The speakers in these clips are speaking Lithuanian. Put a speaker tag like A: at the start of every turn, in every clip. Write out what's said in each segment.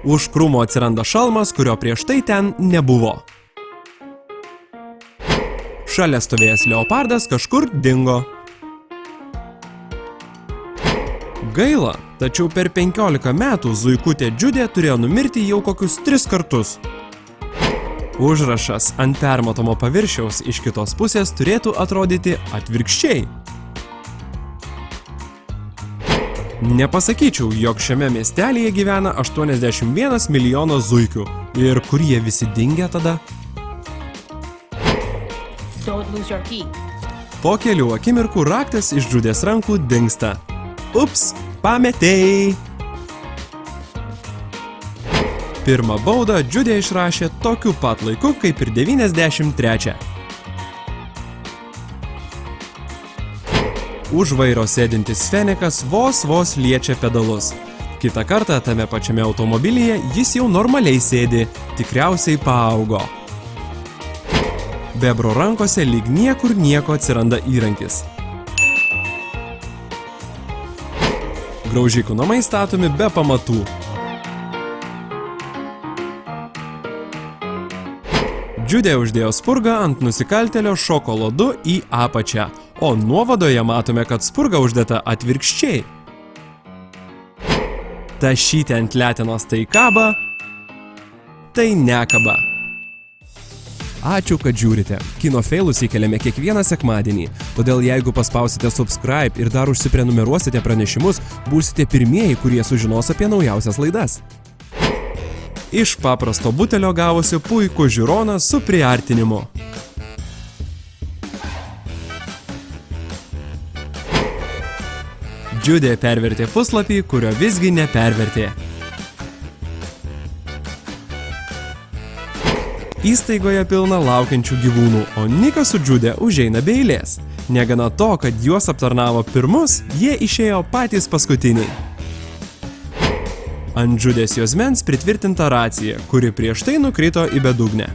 A: Už krūmo atsiranda šalmas, kurio prieš tai ten nebuvo. Šalia stovėjęs leopardas kažkur dingo. Gaila, tačiau per 15 metų zuikutė Džiudė turėjo numirti jau kokius 3 kartus. Užrašas ant permatomo paviršiaus iš kitos pusės turėtų atrodyti atvirkščiai. Nepasakyčiau, jog šiame miestelyje gyvena 81 milijonas zuikių. Ir kur jie visi dingę tada? Po kelių akimirkų raktas iš Džiudės rankų dingsta. Ups, pametei! Pirmą baudą Džiudė išrašė tokiu pat laiku kaip ir 93. Už vairo sėdintis Fenikas vos liečia pedalus. Kitą kartą tame pačiame automobilyje jis jau normaliai sėdi, tikriausiai paaugo. Bebro rankose lyg niekur nieko atsiranda įrankis. Graužikų namai statomi be pamatų. Džiudė uždėjo spurgą ant nusikaltėlio šokoladu į apačią, o nuovadoje matome, kad spurga uždėta atvirkščiai. Tašyti ant letenos tai kaba, tai nekaba. Ačiū, kad žiūrite. Kino feilus įkeliame kiekvieną sekmadienį, todėl jeigu paspausite subscribe ir dar užsiprenumeruosite pranešimus, būsite pirmieji, kurie sužinos apie naujausias laidas. Iš paprasto butelio gavosi puikų žiūroną su priartinimu. Džiudė pervertė puslapį, kurio visgi nepervertė. Įstaigoje pilna laukiančių gyvūnų, o Nikas su Džiudė užeina be eilės. Negana to, kad juos aptarnavo pirmus, jie išėjo patys paskutiniai. Ant Džiudės juosmens pritvirtinta racija, kuri prieš tai nukrito į bedugnę.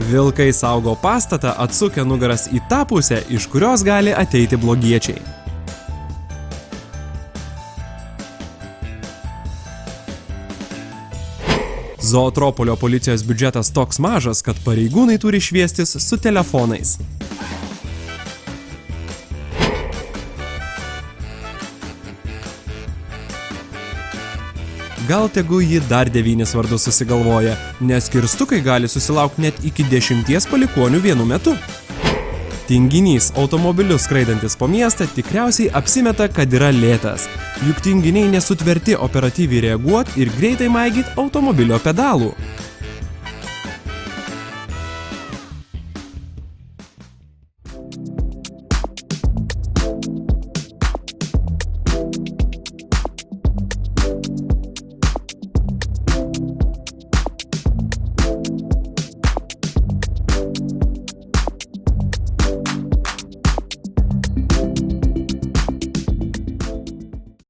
A: Vilkai saugo pastatą, atsukę nugaras į tą pusę, iš kurios gali ateiti blogiečiai. Zootropolio policijos biudžetas toks mažas, kad pareigūnai turi šviestis su telefonais. Gal tegu ji dar 9 vardus susigalvoja, nes kirstukai gali susilaukti net iki 10 palikuonių vienu metu. Tinginys automobiliu skraidantis po miestą tikriausiai apsimeta, kad yra lėtas. Juk tinginiai nesutverti operatyviai reaguoti ir greitai maigyti automobilio pedalų.